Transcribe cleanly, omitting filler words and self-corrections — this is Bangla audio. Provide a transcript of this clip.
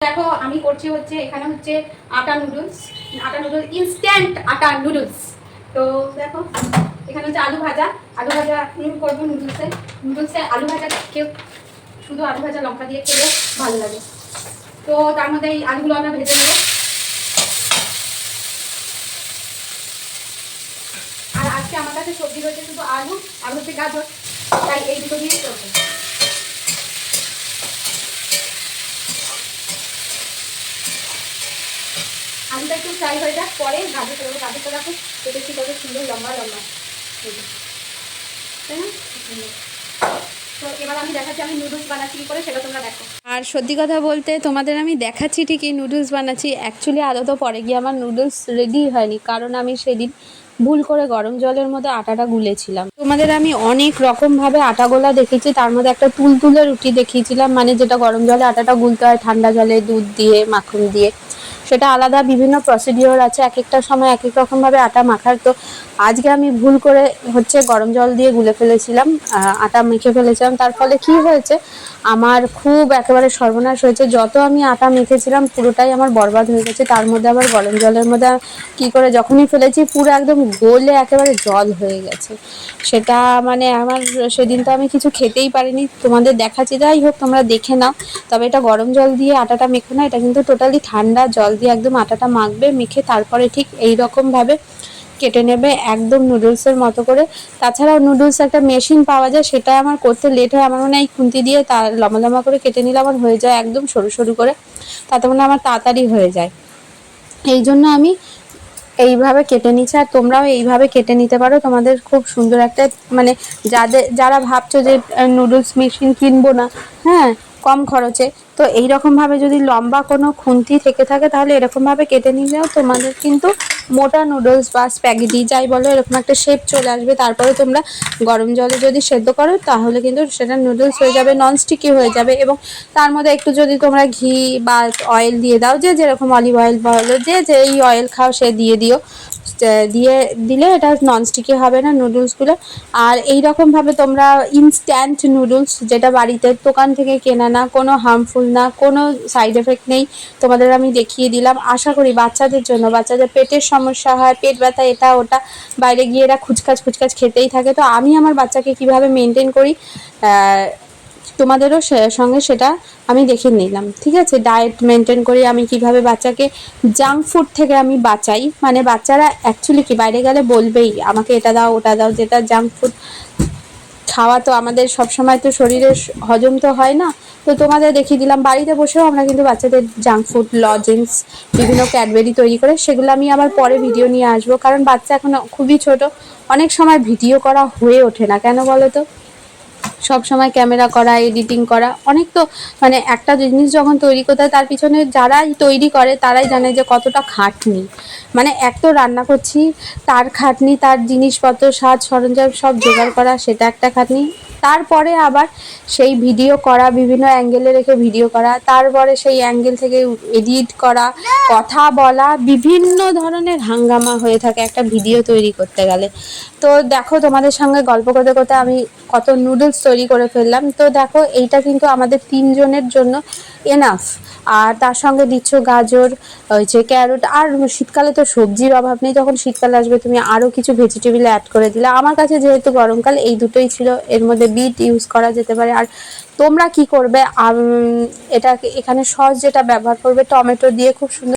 দেখো আমি করছি হচ্ছে এখানে হচ্ছে আটা নুডলস ইনস্ট্যান্ট আটা নুডলস। তো দেখো এখানে হচ্ছে আলু ভাজা করবো নুডলসে আলু ভাজা কেউ শুধু আলু ভাজা লঙ্কা দিয়ে খেলে ভালো লাগে। তো তার মধ্যে এই আলুগুলো আমরা ভেজে নেবো। আর আজকে আমার কাছে সবজি রয়েছে শুধু আলু আর হচ্ছে গাজর, তাই এই দুটো দিয়ে করবো। আলুটা একটু ফ্রাই হয়ে যাক, পরে গাজরটা রাখো কেটেছি কত সুন্দর লম্বা লম্বা, তাই না? তো এবার আমি দেখাচ্ছি আমি নুডলস বানাচ্ছি কি করে, সেটা তোমরা দেখো। আর সত্যি কথা বলতে তোমাদের আমি দেখাচ্ছি ঠিকই নুডলস বানাচ্ছি, অ্যাকচুয়ালি আদৌ পরে গিয়ে আমার নুডলস রেডি হয়নি, কারণ আমি সেদিন ভুল করে গরম জলের মধ্যে আটাটা গুলেছিলাম। তোমাদের আমি অনেক রকমভাবে আটা গোলা দেখেছি, তার মধ্যে একটা তুলতুলে রুটি দেখিয়েছিলাম, মানে যেটা গরম জলে আটাটা গুলতে হয়, ঠান্ডা জলে দুধ দিয়ে মাখন দিয়ে, সেটা আলাদা বিভিন্ন প্রসিডিওর আছে, এক একটা সময় এক এক রকমভাবে আটা মাখার। তো আজকে আমি ভুল করে হচ্ছে গরম জল দিয়ে গুলে ফেলেছিলাম, আটা মেখে ফেলেছিলাম, তার ফলে কি হয়েছে আমার খুব একেবারে সর্বনাশ হয়েছে। যত আমি আটা মেখেছিলাম পুরোটাই আমার বরবাদ হয়ে গেছে। তার মধ্যে আবার গরম জলের মধ্যে কি করে যখনই ফেলেছি পুরো একদম গলে একেবারে জল হয়ে গেছে। সেটা মানে আমার সেদিন তো আমি কিছু খেতেই পারিনি, তোমাদের দেখাচ্ছি, যাই হোক তোমরা দেখে নাও। তবে এটা গরম জল দিয়ে আটাটা মেখো না, এটা কিন্তু টোটালি ঠান্ডা জল দিয়ে একদম আটাটা মাখবে, মেখে তারপরে ঠিক এই রকমভাবে কেটে নেবে একদম নুডলসের মতো করে। তাছাড়াও নুডলস একটা মেশিন পাওয়া যায়, সেটা আমার করতে লেট হয়, আমার মনে হয় এই খুন্তি দিয়ে তার লম্বা লম্বা করে কেটে নিলে আমার হয়ে যায় একদম সরু সরু করে, তাতে মনে হয় আমার তাড়াতাড়ি হয়ে যায়। এই জন্য আমি এইভাবে কেটে নিচ্ছি, আর তোমরাও এইভাবে কেটে নিতে পারো, তোমাদের খুব সুন্দর একটা মানে যারা ভাবছো যে নুডলস মেশিন কিনবো না, হ্যাঁ কম খরচে, তো এইরকমভাবে যদি লম্বা কোনো খুন্তি থেকে থাকে তাহলে এরকমভাবে কেটে নিলেও তোমাদের কিন্তু মোটা নুডলস বা স্প্যাগেটি যাই বলো এরকম একটা শেপ চলে আসবে। তারপরে তোমরা গরম জলে যদি সেদ্ধ করো তাহলে কিন্তু সেটা নুডলস হয়ে যাবে, ননস্টিকি হয়ে যাবে। এবং তার মধ্যে একটু যদি তোমরা ঘি বা অয়েল দিয়ে দাও, যে যেরকম অলিভ অয়েল বলো, যে যেই অয়েল খাও সে দিয়ে দিও, দিয়ে দিলে এটা ননস্টিকি হবে না নুডলসগুলো। আর এই রকমভাবে তোমরা ইনস্ট্যান্ট নুডলস, যেটা বাড়িতে দোকান থেকে কেনা না, কোনো হার্মফুল না, কোনো সাইড এফেক্ট নেই, তোমাদের আমি দেখিয়ে দিলাম। আশা করি বাচ্চাদের জন্য, বাচ্চাদের পেটের সমস্যা হয়, পেট ব্যথা এটা ওটা, বাইরে গিয়ে এরা খুচকাচ খেতেই থাকে, তো আমি আমার বাচ্চাকে কিভাবে মেনটেন করি তোমাদেরও সঙ্গে সেটা আমি দেখে নিলাম, ঠিক আছে? ডায়েট মেনটেন করি আমি কিভাবে বাচ্চাকে জাঙ্ক ফুড থেকে আমি বাঁচাই। মানে বাচ্চারা অ্যাকচুয়ালি কি বাইরে গেলে বলবেই আমাকে এটা দাও ওটা দাও, যেটা জাঙ্ক ফুড খাওয়া তো আমাদের সবসময় তো শরীরে হজম তো হয় না। তো তোমাদের দেখিয়ে দিলাম বাড়িতে বসেও আমরা কিন্তু বাচ্চাদের জাঙ্ক ফুড, লজেন্স, বিভিন্ন ক্যাডবেরি তৈরি করে, সেগুলো আমি আবার পরে ভিডিও নিয়ে আসবো, কারণ বাচ্চা এখন খুবই ছোট, অনেক সময় ভিডিও করা হয়ে ওঠে না, কেন বলো তো? সব সময় ক্যামেরা করা, এডিটিং করা, অনেক তো মানে একটা জিনিস যখন তৈরি করতে হয় তার পিছনে যারাই তৈরি করে তারাই জানে যে কতটা খাটনি। মানে এক তো রান্না করছি, তার খাটনি, তার জিনিসপত্র সাজ সরঞ্জাম সব জোগাড় করা, সেটা একটা খাটনি, তারপরে আবার সেই ভিডিও করা, বিভিন্ন অ্যাঙ্গেলে রেখে ভিডিও করা, তারপরে সেই অ্যাঙ্গেল থেকে এডিট করা, কথা বলা, বিভিন্ন ধরনের হাঙ্গামা হয়ে থাকে একটা ভিডিও তৈরি করতে গেলে। তো দেখো তোমাদের সঙ্গে গল্প করতে করতে আমি কত নুডলস তৈরি করে ফেললাম। তো দেখো এইটা কিন্তু আমাদের 3 জনের জন্য এনাফ। আর তার সঙ্গে দিচ্ছ গাজর, ওই যে ক্যারট, আর শীতকালে তো সবজির অভাব নেই, যখন শীতকাল আসবে তুমি আরও কিছু ভেজিটেবল অ্যাড করে দিলে। আমার কাছে যেহেতু গরমকাল এই দুটোই ছিল, এর মধ্যে বিট ইউজ করা যেতে পারে। আর তোমরা কি করবে, এটা এখানে সস যেটা ব্যবহার করবে টমেটো দিয়ে খুব সুন্দর